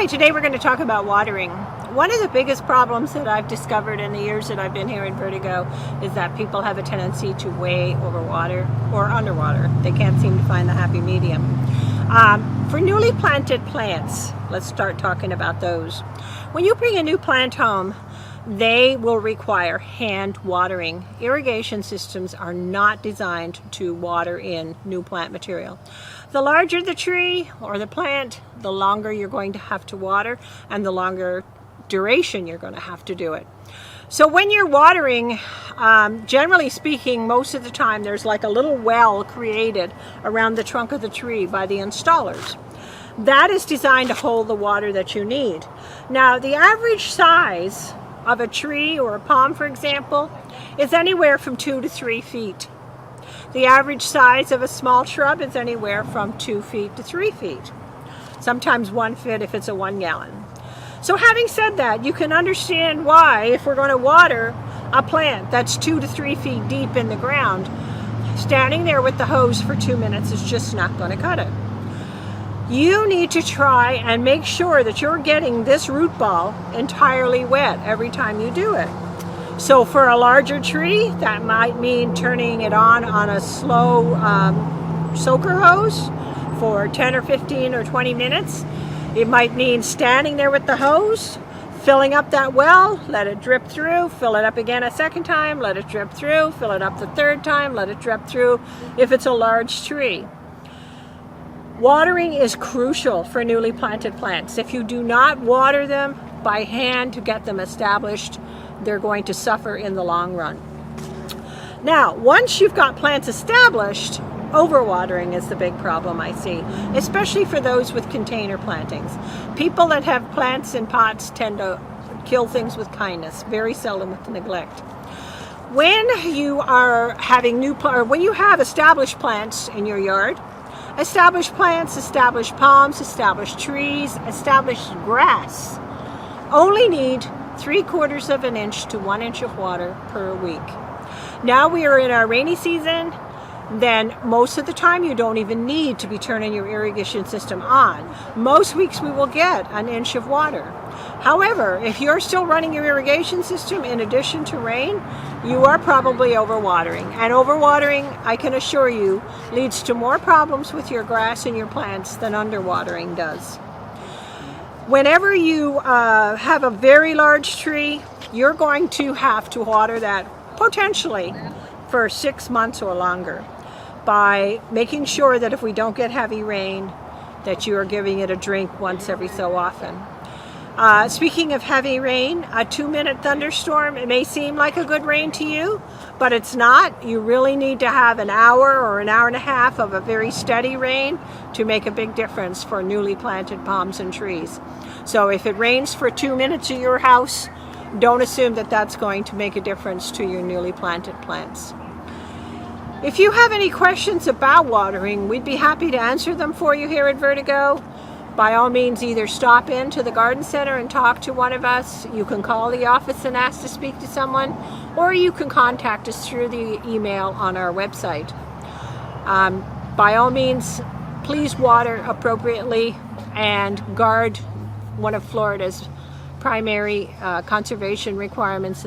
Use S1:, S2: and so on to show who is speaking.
S1: Hi, today we're going to talk about watering. One of the biggest problems that I've discovered in the years that I've been here in Vertigo is that people have a tendency to way overwater or underwater. They can't seem to find the happy medium. For newly planted plants, let's start talking about those. When you bring a new plant home, they will require hand watering. Irrigation systems are not designed to water in new plant material. The larger the tree or the plant, the longer you're going to have to water and the longer duration you're going to have to do it. So when you're watering, generally speaking, most of the time there's like a little well created around the trunk of the tree by the installers. That is designed to hold the water that you need. Now, the average size of a tree or a palm, for example, is anywhere from 2 to 3 feet. The average size of a small shrub is anywhere from 2 feet to 3 feet. Sometimes 1 foot if it's a 1 gallon. So having said that, you can understand why, if we're going to water a plant that's 2 to 3 feet deep in the ground, standing there with the hose for 2 minutes is just not going to cut it. You need to try and make sure that you're getting this root ball entirely wet every time you do it. So for a larger tree, that might mean turning it on a slow soaker hose for 10 or 15 or 20 minutes. It might mean standing there with the hose, filling up that well, let it drip through, fill it up again a second time, let it drip through, fill it up the third time, let it drip through if it's a large tree. Watering is crucial for newly planted plants. If you do not water them by hand to get them established, they're going to suffer in the long run. Now, once you've got plants established, overwatering is the big problem I see, especially for those with container plantings. People that have plants in pots tend to kill things with kindness, very seldom with neglect. When you are having when you have established plants in your yard, established plants, established palms, established trees, established grass only need 3/4 of an inch to 1 inch of water per week. Now we are in our rainy season, then most of the time you don't even need to be turning your irrigation system on. Most weeks we will get an inch of water. However, if you're still running your irrigation system in addition to rain, you are probably overwatering. And overwatering, I can assure you, leads to more problems with your grass and your plants than underwatering does. Whenever you have a very large tree, you're going to have to water that potentially for 6 months or longer by making sure that if we don't get heavy rain, that you are giving it a drink once every so often. Speaking of heavy rain, a 2-minute thunderstorm, it may seem like a good rain to you, but it's not. You really need to have an hour or an hour and a half of a very steady rain to make a big difference for newly planted palms and trees. So if it rains for 2 minutes at your house, don't assume that that's going to make a difference to your newly planted plants. If you have any questions about watering, we'd be happy to answer them for you here at Vertigo. By all means, either stop in to the garden center and talk to one of us. You can call the office and ask to speak to someone, or you can contact us through the email on our website. By all means, please water appropriately and guard one of Florida's primary conservation requirements.